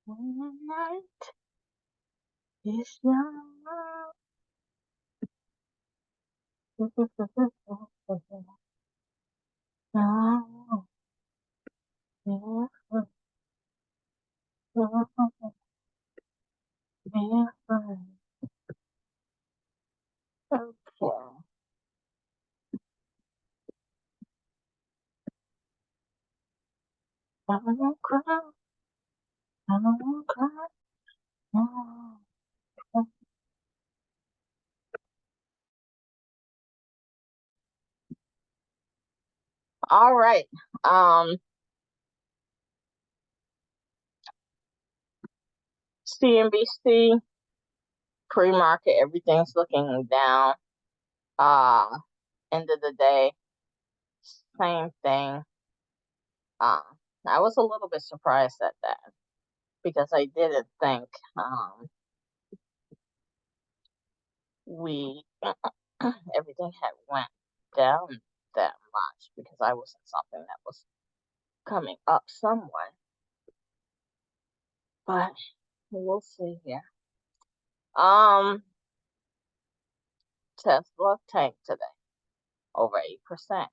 Night is young. Okay. I won't cry. I won't cry. No. All right. CNBC pre-market, everything's looking down. End of the day, same thing. I was a little bit surprised at that because I didn't think we everything had went down that much because I was in something that was coming up somewhat. But we'll see here. Tesla tanked today over 8%.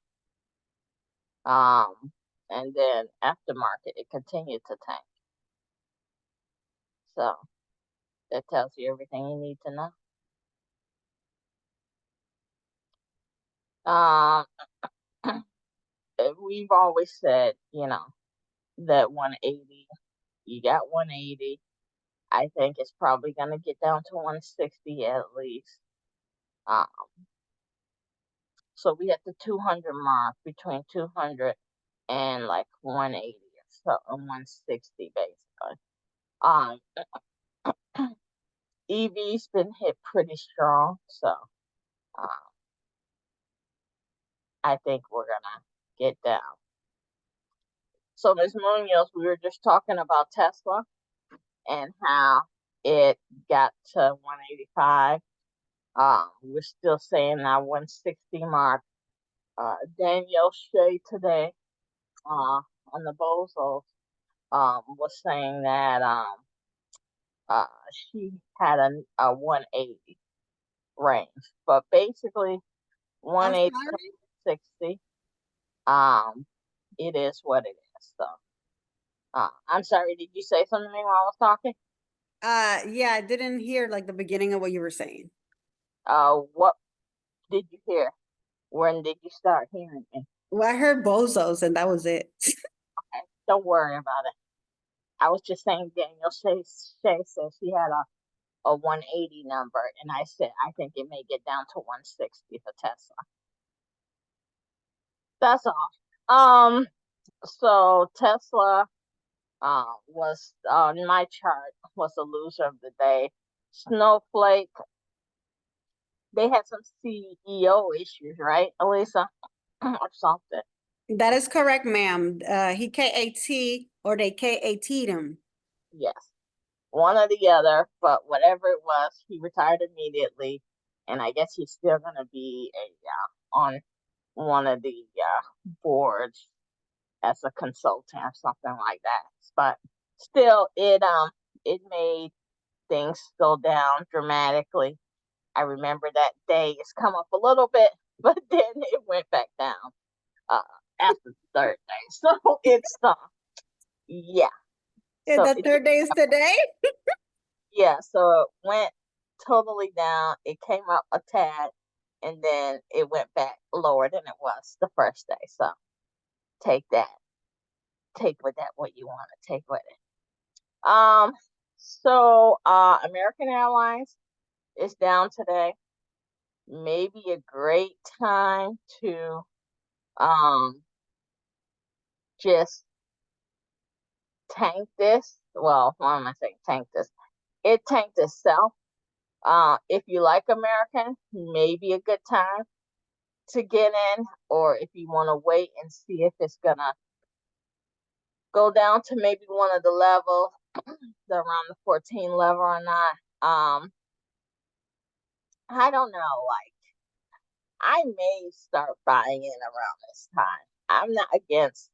And then aftermarket it continued to tank. So that tells you everything you need to know. We've always said, that 180, you got 180. I think it's probably going to get down to 160 at least. So we at the 200 mark, between 200 and like 180 or so, 160 basically. EV's been hit pretty strong, so I think we're gonna get down. So Ms. Munoz, we were just talking about Tesla and how it got to 185. We're still saying that 160 mark. Danielle Shea today on the Bozos was saying that she had a 180 range, but basically I'm 180 sorry? 60. It is what it is. So I'm sorry, did you say something while I was talking? Yeah, I didn't hear like the beginning of what you were saying. What did you hear? When did you start hearing me? Well, I heard bozos and that was it. Okay, don't worry about it. I was just saying Daniel Shay said she had a 180 number, and I said I think it may get down to 160 for Tesla. That's all. So Tesla was on my chart was the loser of the day. Snowflake, they had some CEO issues, right, Elisa, or something. That is correct, ma'am. He KAT or they KAT'd him. Yes, one or the other, but whatever it was, he retired immediately, and I guess he's still gonna be on one of the boards as a consultant or something like that. But still, it made things go down dramatically. I remember that day. It's come up a little bit, but then it went back down uh, after the third day. So it's yeah. Yeah, So the third day is today. yeah. So it went totally down. It came up a tad, and then it went back lower than it was the first day. So take that. Take with that what you want to take with it. So American Airlines is down today. Maybe a great time to just tank this. Well, why am I saying tank this? It tanked itself. If you like American, maybe a good time to get in, or if you want to wait and see if it's gonna go down to maybe one of the levels, around the 14 level or not. I don't know. Like, I may start buying in around this time. I'm not against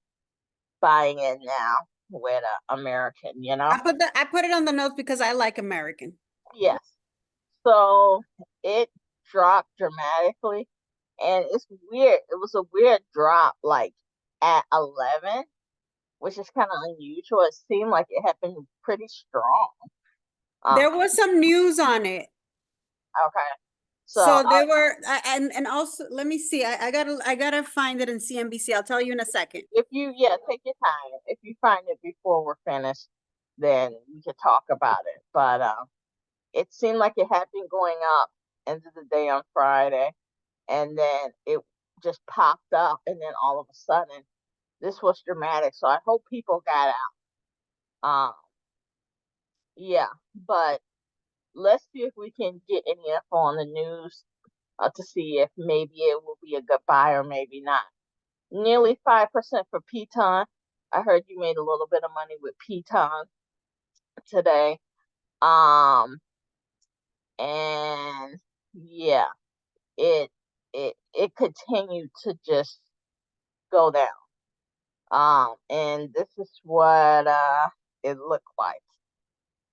buying in now. with American, I put it on the notes because I like American. Yes. So it dropped dramatically, and it's weird. It was a weird drop, like at 11, which is kind of unusual. It seemed like it had been pretty strong. Um, There was some news on it. okay. So So there were, and also, let me see. I gotta find it in CNBC. I'll tell you in a second. if you, yeah, take your time. If you find it before we're finished, then we could talk about it. But it seemed like it had been going up end of the day on Friday, and then it just popped up, and then all of a sudden, this was dramatic. So I hope people got out. Yeah, but let's see if we can get any info on the news to see if maybe it will be a good buy or maybe not. Nearly 5% for Peton. I heard you made a little bit of money with Peton today. Um, and yeah, it it continued to just go down. And this is what it looked like.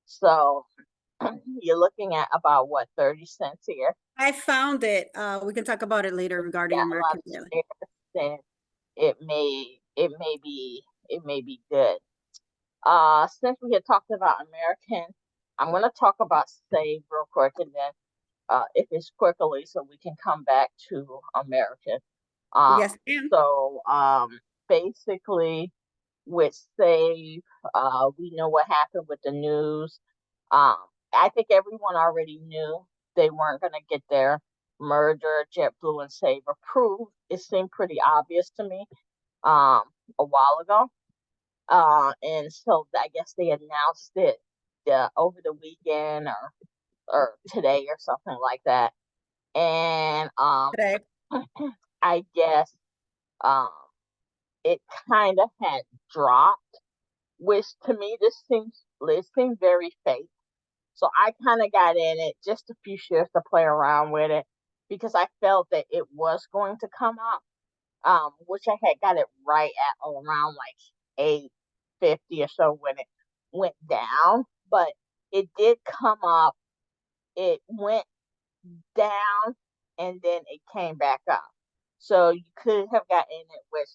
So you're looking at about what, 30 cents here. I found it. We can talk about it later regarding Got a lot American of Daily. shares, then it may be good. Since we had talked about American, I'm gonna talk about Save real quick, and then if it's quickly, so we can come back to American. Um, Yes, ma'am. so basically, with Save, we know what happened with the news. Um, I think everyone already knew they weren't going to get their merger, JetBlue and Save, approved. It seemed pretty obvious to me um, a while ago. And so I guess they announced it over the weekend or today or something like that. And Today. I guess um, it kind of had dropped, which to me this seemed very fake. So I kind of got in it just a few shares to play around with it because I felt that it was going to come up, which I had got it right at around like 850 or so when it went down, but it did come up. It went down and then it came back up. So you could have gotten it, which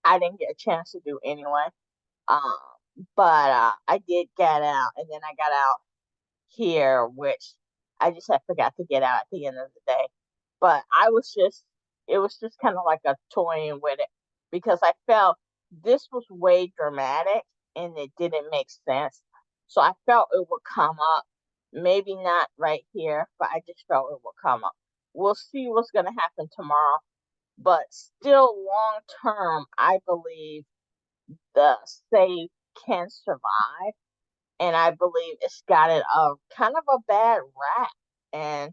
I didn't get a chance to do anyway. Um, but I did get out, and then I got out here, which I just had forgot to get out at the end of the day. But it was just kind of like a toying with it because I felt this was way dramatic and it didn't make sense. So I felt it would come up. Maybe not right here, but I just felt it would come up. We'll see what's going to happen tomorrow. But still, long term, I believe the save can survive, and I believe it's gotten a kind of a bad rap. And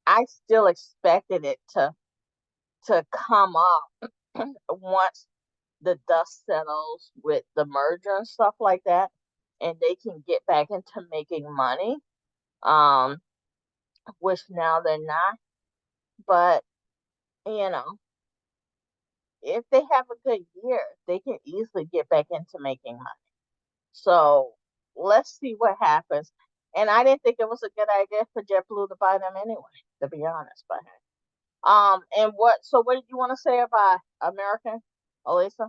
I still expected it to come up once the dust settles with the merger and stuff like that, and they can get back into making money. Um, which now they're not. But you know, if they have a good year, they can easily get back into making money. So let's see what happens. And I didn't think it was a good idea for JetBlue to buy them anyway, to be honest. But and what did you want to say about American, Elisa?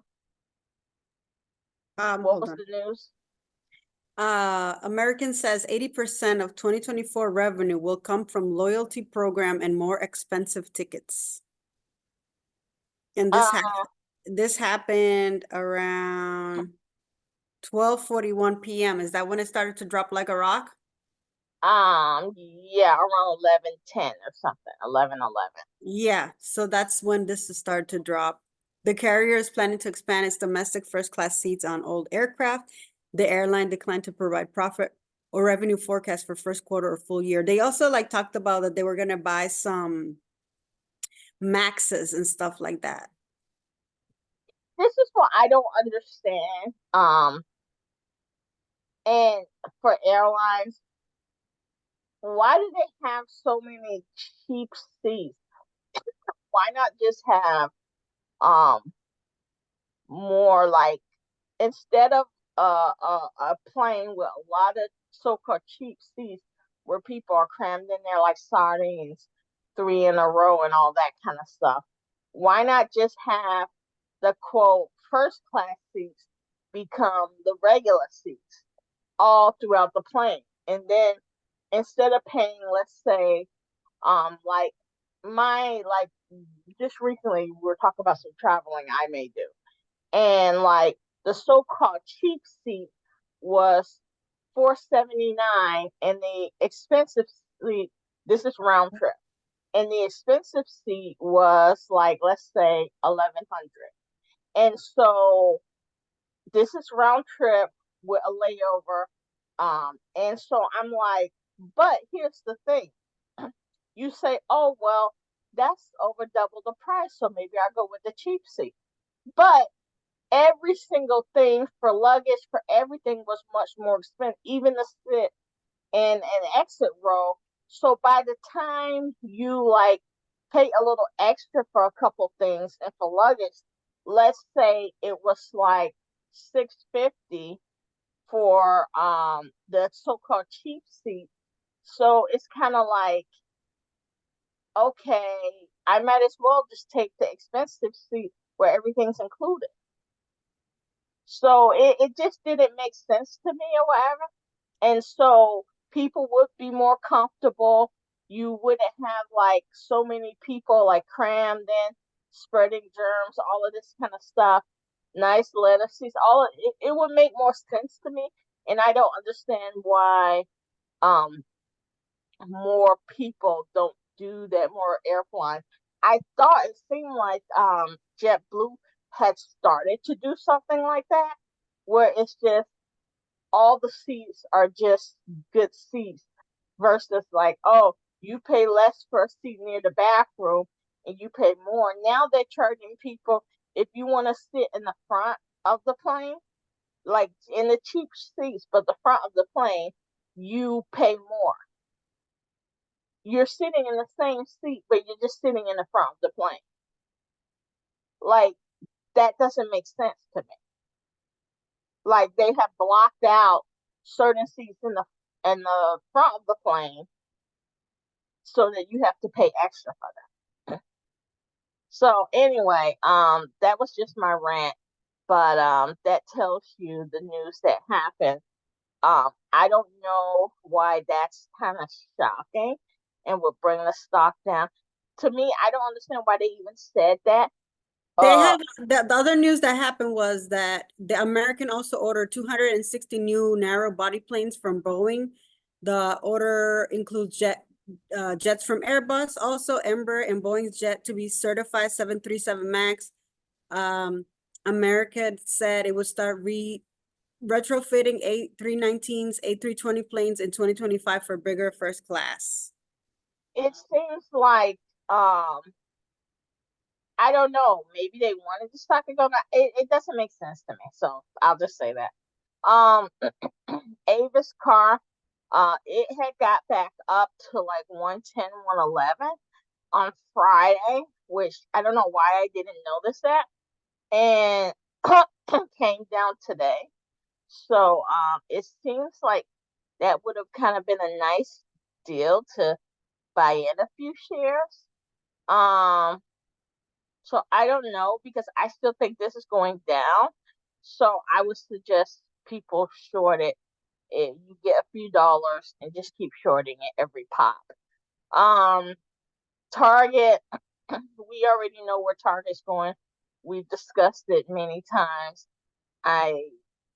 What Hold was on. the news? American says 80% of 2024 revenue will come from loyalty program and more expensive tickets. And Uh, this happened around 12:41 p.m. Is that when it started to drop like a rock? yeah, around 11:10 or something, 11:11. Yeah, so that's when this started to drop. The carrier is planning to expand its domestic first class seats on old aircraft. The airline declined to provide profit or revenue forecast for first quarter or full year. They also like talked about that they were gonna buy some Maxes and stuff like that. This is what I don't understand. And for airlines, why do they have so many cheap seats? Why not just have um more like instead of a plane with a lot of so-called cheap seats where people are crammed in there like sardines, three in a row and all that kind of stuff, why not just have the quote first class seats become the regular seats all throughout the plane? And then instead of paying, let's say, like my like just recently we were talking about some traveling I may do, and like the so-called cheap seat was 479, and the expensive seat, this is round trip, and the expensive seat was like, let's say, 1100. And so this is round trip with a layover. And so I'm like, but here's the thing. You say, oh well, that's over double the price, so maybe I'll go with the cheap seat. But every single thing for luggage, for everything was much more expensive, even the sit and an exit row. So by the time you like pay a little extra for a couple things and for luggage, let's say it was like 650 for the so-called cheap seat. So it's kind of like, okay, I might as well just take the expensive seat where everything's included. So it just didn't make sense to me or whatever. And so people would be more comfortable. You wouldn't have like so many people like crammed in, spreading germs, all of this kind of stuff. Nice lettuces, all of it, it would make more sense to me. And I don't understand why um more people don't do that, more airline. I thought it seemed like JetBlue had started to do something like that, where it's just all the seats are just good seats versus like, oh, you pay less for a seat near the bathroom and you pay more. Now they're charging people if you want to sit in the front of the plane, like in the cheap seats, but the front of the plane, you pay more. You're sitting in the same seat, but you're just sitting in the front of the plane. Like that doesn't make sense to me. Like they have blocked out certain seats in the front of the plane so that you have to pay extra for them. So anyway, that was just my rant, but that tells you the news that happened. I don't know why that's kind of shocking and would bring the stock down. To me, I don't understand why they even said that. They Uh, have the other news that happened was that the American also ordered 260 new narrow body planes from Boeing. The order includes jets from Airbus, also Embraer and Boeing's jet to be certified 737 MAX. Um, America said it would start retrofitting A319s, A320 planes in 2025 for bigger first class. it seems like um, I don't know. Maybe they wanted the stock to go down. It doesn't make sense to me. So I'll just say that. Um, Avis car, it had got back up to like 110, 111 on Friday, which I don't know why I didn't notice that, and came down today. So it seems like that would have kind of been a nice deal to buy in a few shares. Um, so I don't know because I still think this is going down. So I would suggest people short it. You get a few dollars and just keep shorting it every pop. Um, Target, we already know where Target's going. We've discussed it many times. I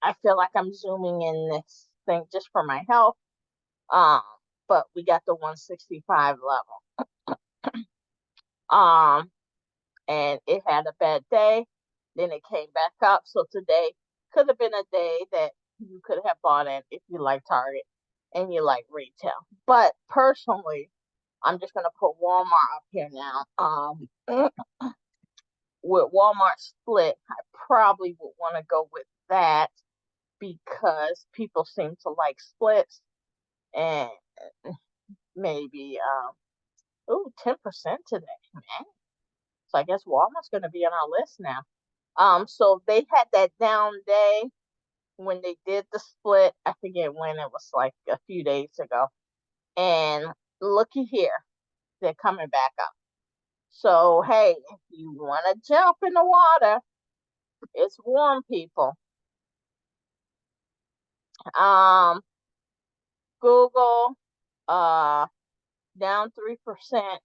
I feel like I'm zooming in this thing just for my health. Um, but we got the 165 level. Um, and it had a bad day. Then it came back up. So today could have been a day that you could have bought in if you like Target and you like retail. But personally, I'm just gonna put Walmart up here now. With Walmart split, I probably would want to go with that because people seem to like splits and maybe 10% today, man. So I guess Walmart's gonna be on our list now. So they had that down day when they did the split. I forget when, it was like a few days ago. And looky here, they're coming back up. So hey, if you want to jump in the water, it's warm, people. Um, Google, down 3%.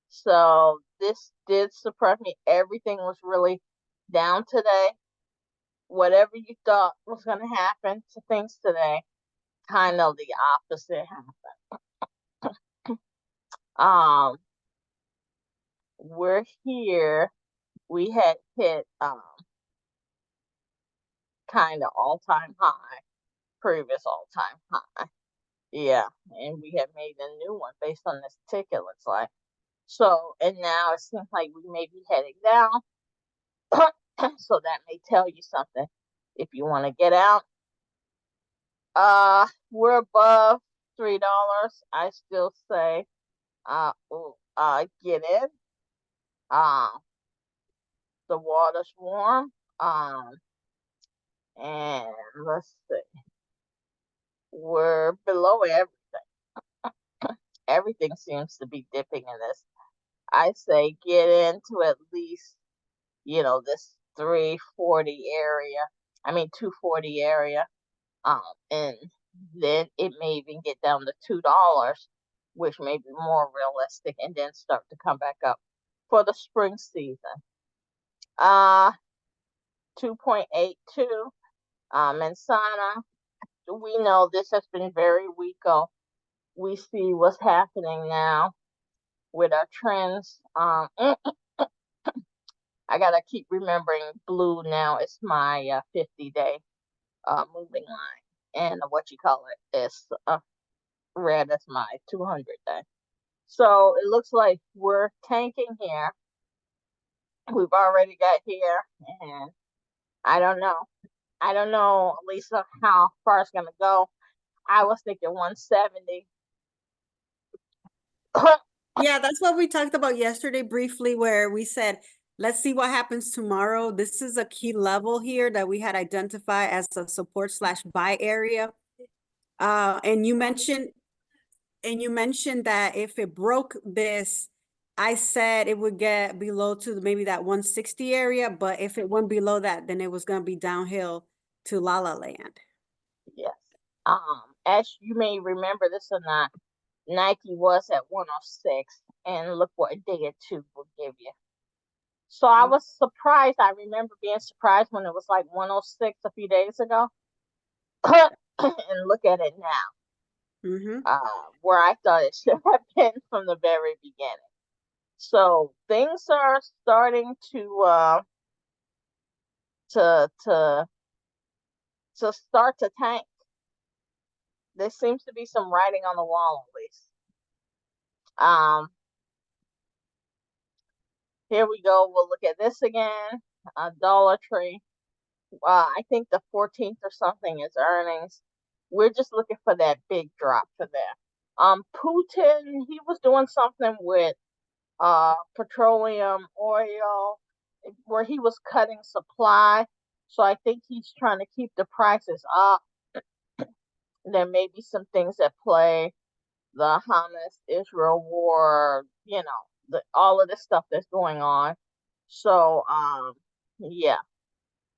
So this did surprise me. Everything was really down today. Whatever you thought was going to happen to things today, kind of the opposite happened. Um, we're here. We had hit kind of all time high, previous all time high. Yeah, and we have made a new one based on this ticket. Looks like so, and now it seems like we may be heading down. So that may tell you something if you want to get out. We're above $3. I still say get in. Uh the water's warm. And let's see. We're below everything seems to be dipping in this. I say get into at least, this 340 area. I mean 240 area. And then it may even get down to $2, which may be more realistic, and then start to come back up for the spring season. 2.82. Mansana, we know this has been very weak. We see what's happening now with our trends. I gotta keep remembering blue now. It's my 50-day moving line, and what you call it is red is my 200-day. So it looks like we're tanking here. We've already got here, and I don't know. I don't know, Lisa, how far it's gonna go. I was thinking 170. Yeah, that's what we talked about yesterday briefly, where we said, let's see what happens tomorrow. This is a key level here that we had identified as a support/buy area. And you mentioned that if it broke this, I said it would get below to maybe that 160 area, but if it went below that, then it was going to be downhill to La La Land. Yes. As you may remember this or not, Nike was at 106, and look what a day or two will give you. So I was surprised. I remember being surprised when it was like 106 a few days ago. And look at it now, Mm-hmm. where I thought it should have been from the very beginning. So things are starting to to to start to tank. There seems to be some writing on the wall, at least. Um, Here we go. We'll look at this again. Dollar Tree. I think the 14th or something is earnings. We're just looking for that big drop for there. Putin, he was doing something with petroleum oil where he was cutting supply. So I think he's trying to keep the prices up. There may be some things at play. The Hamas Israel war, all of this stuff that's going on. So yeah.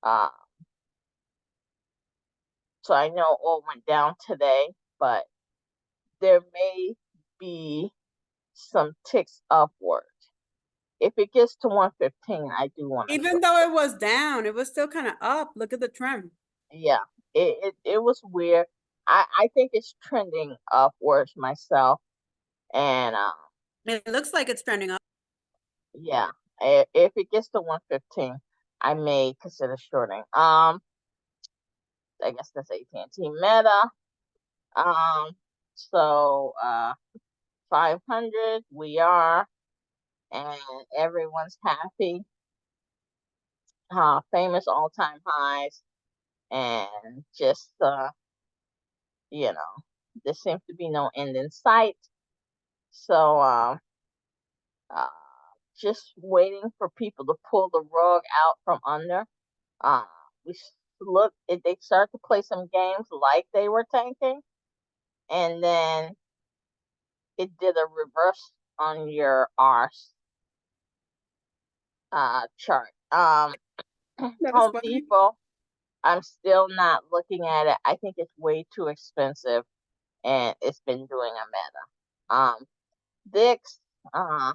Uh so I know oil went down today, but there may be some ticks upward. If it gets to 115, I do want to Even short. though it was down, it was still kind of up. Look at the trend. Yeah. It was weird. I think it's trending upwards myself. And It looks like it's trending up. yeah, if it gets to 115, I may consider shorting. I guess that's AT&T Meta. Um, so 500, we are, and everyone's happy. Famous all-time highs, and just you know, there seems to be no end in sight. So uh, just waiting for people to pull the rug out from under. Uh, we look if they start to play some games like they were tanking, and then it did a reverse on your R chart. That was Home funny. Depot, I'm still not looking at it. I think it's way too expensive, and it's been doing a meta. Dix, uh,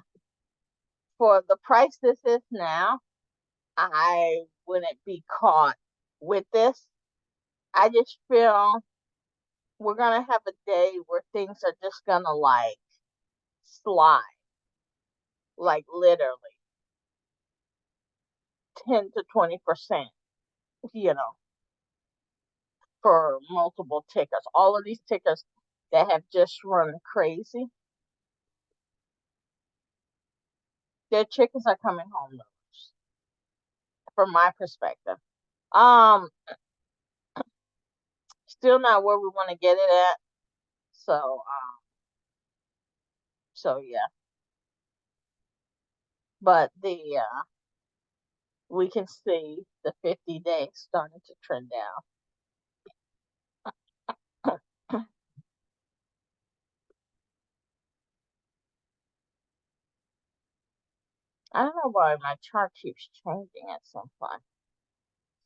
for the price this is now, I wouldn't be caught with this. I just feel we're gonna have a day where things are just gonna like slide, like literally 10 to 20%, you know, for multiple tickers. All of these tickers that have just run crazy, their chickens are coming home numbers, from my perspective. Um, Still not where we want to get it at. So yeah, but the we can see the 50 days starting to trend down. I don't know why my chart keeps changing at some point.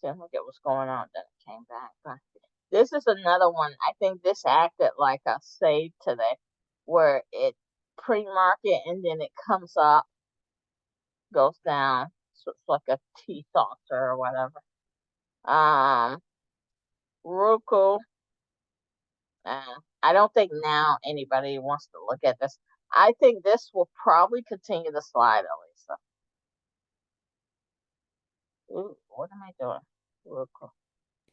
So look at what's going on. Then it came back. But this is another one. I think this acted like a save today, where it pre-market and then it comes up, goes down. So it's like a T saucer or whatever. Um, Roku. I don't think now anybody wants to look at this. I think this will probably continue to slide, Elisa. Ooh, what am I doing? Roku.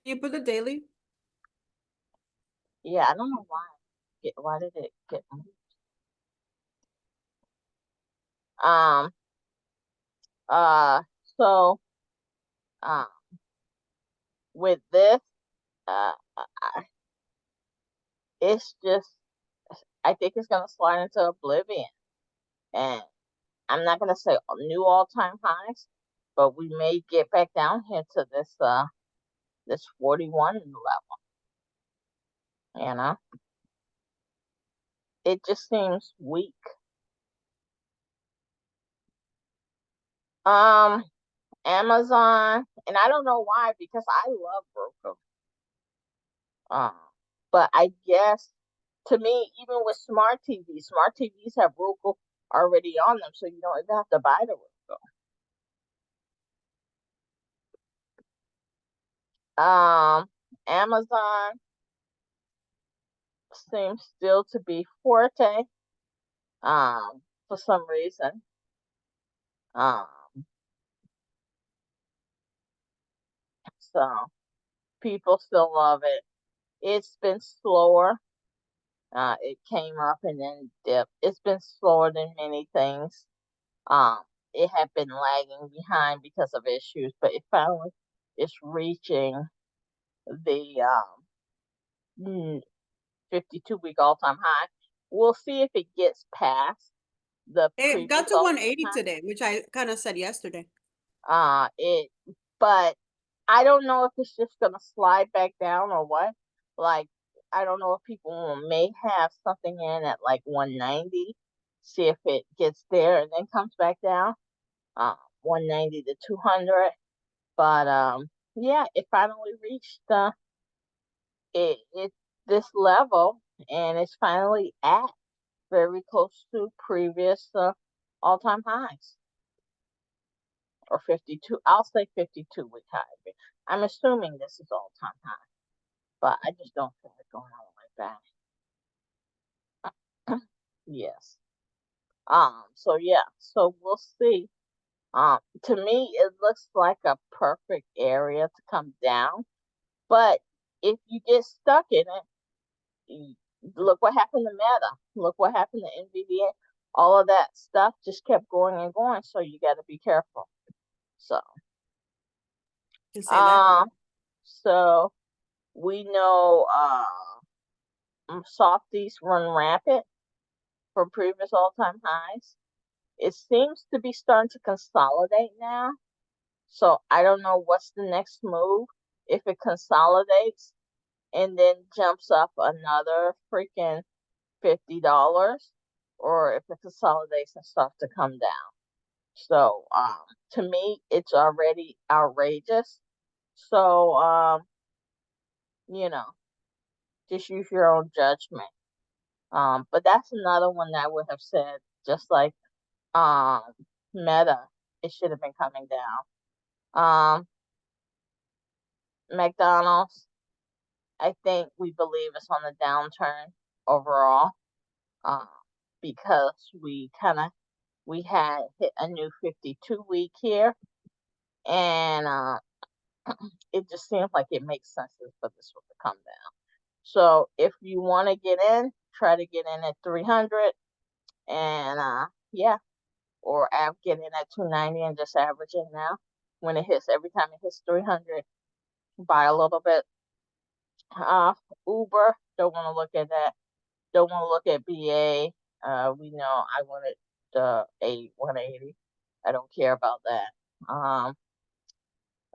You put the daily. Yeah, I don't know why. Why did it get moved? Um. Uh. So. Um. With this, it's just. I think it's gonna slide into oblivion, and I'm not gonna say new all-time highs, but we may get back down here to this 41 level. You know, it just seems weak. Um. Amazon, and I don't know why because I love Roku. Um, but I guess to me, even with smart TVs have Roku already on them, so you don't even have to buy the Roku. Amazon seems still to be forte. For some reason. Um, so people still love it. It's been slower. It came up and then dipped. It's been slower than many things. Um, it had been lagging behind because of issues, but it finally is reaching the 52-week all-time high. We'll see if it gets past the It got previous to all-time 180 today, which I kind of said yesterday. high. But I don't know if it's just gonna slide back down or what. Like, I don't know if people may have something in at like 190, see if it gets there and then comes back down. 190 to 200. But yeah, it finally reached it this level, and it's finally at very close to previous all-time highs, or 52. I'll say 52-week high. I'm assuming this is all-time high, but I just don't feel it going all the way back. Yes. So yeah, so we'll see. To me, it looks like a perfect area to come down. But if you get stuck in it, look what happened to Meta. Look what happened to NVDA. All of that stuff just kept going and going. So you got to be careful. So, To say that. um, so we know softies run rapid from previous all-time highs. It seems to be starting to consolidate now. So I don't know what's the next move. If it consolidates and then jumps up another freaking $50, or if it consolidates and starts to come down. So to me, it's already outrageous. So you know, just use your own judgment. But that's another one that I would have said, just like um Meta, it should have been coming down. McDonald's, I think we believe it's on the downturn overall, uh, because we had hit a new 52-week here, and it just seems like it makes sense for this one to come down. So if you want to get in, try to get in at 300, and yeah, or get in at 290 and just average it now. When it hits, every time it hits 300, buy a little bit. Uber, don't want to look at that. Don't want to look at BA. We know I wanted the A 180. I don't care about that.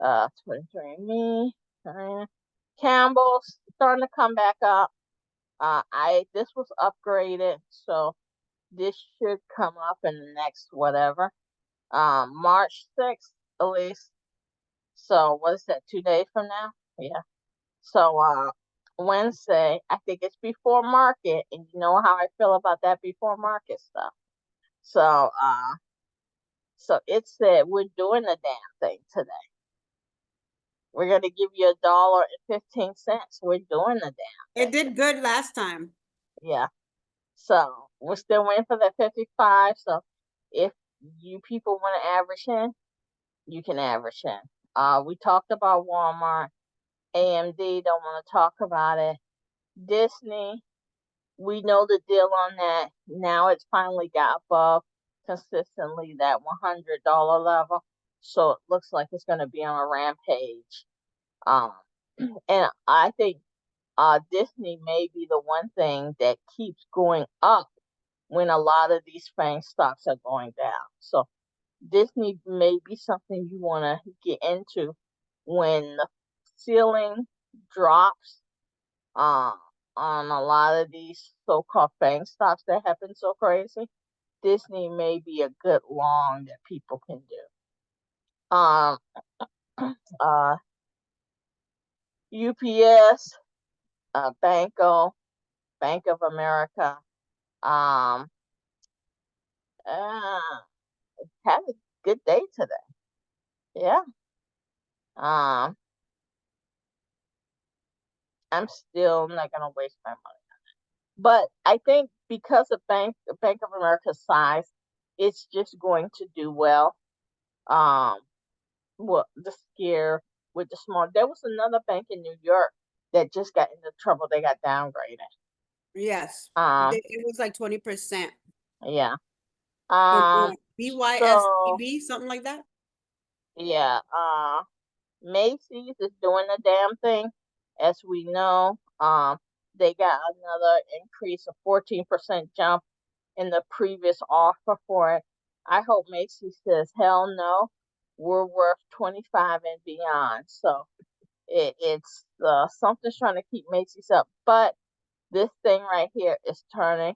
23andMe, Campbell's starting to come back up. This was upgraded, so this should come up in the next whatever. March 6th, at least. So what is that? 2 days from now? Yeah. So Wednesday, I think it's before market, and you know how I feel about that before market stuff. So so it said we're doing the damn thing today. We're gonna give you $1.15. We're doing the damn It thing. did good last time. Yeah. So we're still waiting for that 55. So if you people want to average in, you can average in. We talked about Walmart. AMD, don't want to talk about it. Disney, we know the deal on that. Now it's finally got above consistently that $100 level. So it looks like it's going to be on a rampage. Um, and I think Disney may be the one thing that keeps going up when a lot of these FANG stocks are going down. So Disney may be something you want to get into when the ceiling drops uh, on a lot of these so-called FANG stocks that have been so crazy. Disney may be a good long that people can do. Uh, UPS, Banco, Bank of America, um, uh, had a good day today. Yeah. Um, I'm still not gonna waste my money. But I think because of Bank of America's size, it's just going to do well. Um, well, the scare with the small. There was another bank in New York that just got into trouble. They got downgraded. Yes. Um, It was like 20%. yeah. So BYSEB, something like that. yeah. Macy's is doing the damn thing, as we know. They got another increase of 14% jump in the previous offer for it. I hope Macy's says hell no. We're worth 25 and beyond. So it's something's trying to keep Macy's up, but this thing right here is turning.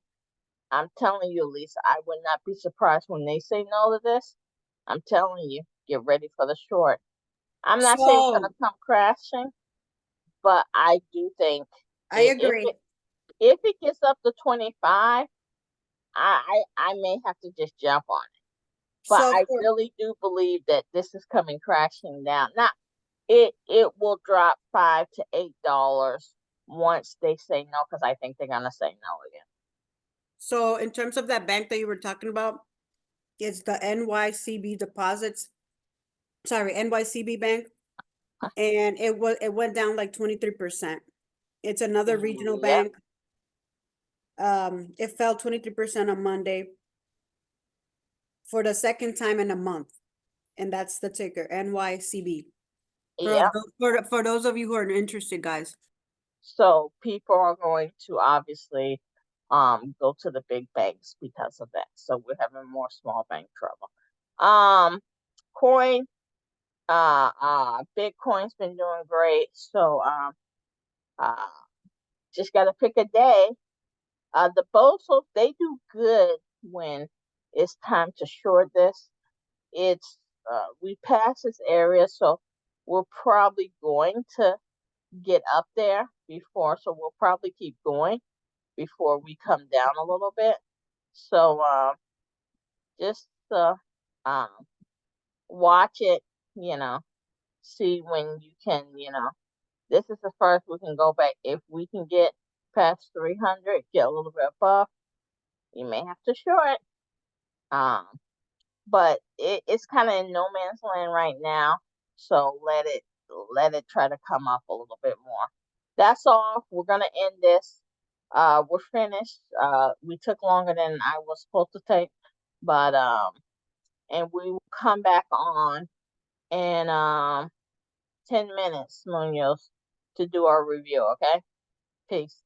I'm telling you, Lisa, I would not be surprised when they say no to this. I'm telling you, get ready for the short. I'm not saying it's gonna So come crashing, but I do think I it, if agree. it if it gets up to 25, I may have to just jump on it. But So I for really do believe that this is coming crashing down. Not it will drop $5 to $8 once they say no, because I think they're gonna say no again. so in terms of that bank that you were talking about, it's the NYCB deposits. Sorry, NYCB Bank, and it went down like 23%. It's another regional Yep, bank. It fell 23% on Monday for the second time in a month, and that's the ticker NYCB. yep. For those of you who are interested, guys. So people are going to obviously go to the big banks because of that. So we're having more small bank trouble. Coin, Bitcoin's been doing great. So uh, just gotta pick a day. The Bosos, they do good when it's time to short this. It's we passed this area, so we're probably going to get up there before. So we'll probably keep going before we come down a little bit. So just um, watch it, you know, see when you can, this is the first we can go back. If we can get past 300, get a little bit above, you may have to short. Um, but it's kind of in no man's land right now. So let it try to come up a little bit more. That's all. We're gonna end this. We're finished. We took longer than I was supposed to take, but and we will come back on in 10 minutes, Munoz, to do our review. Okay, peace.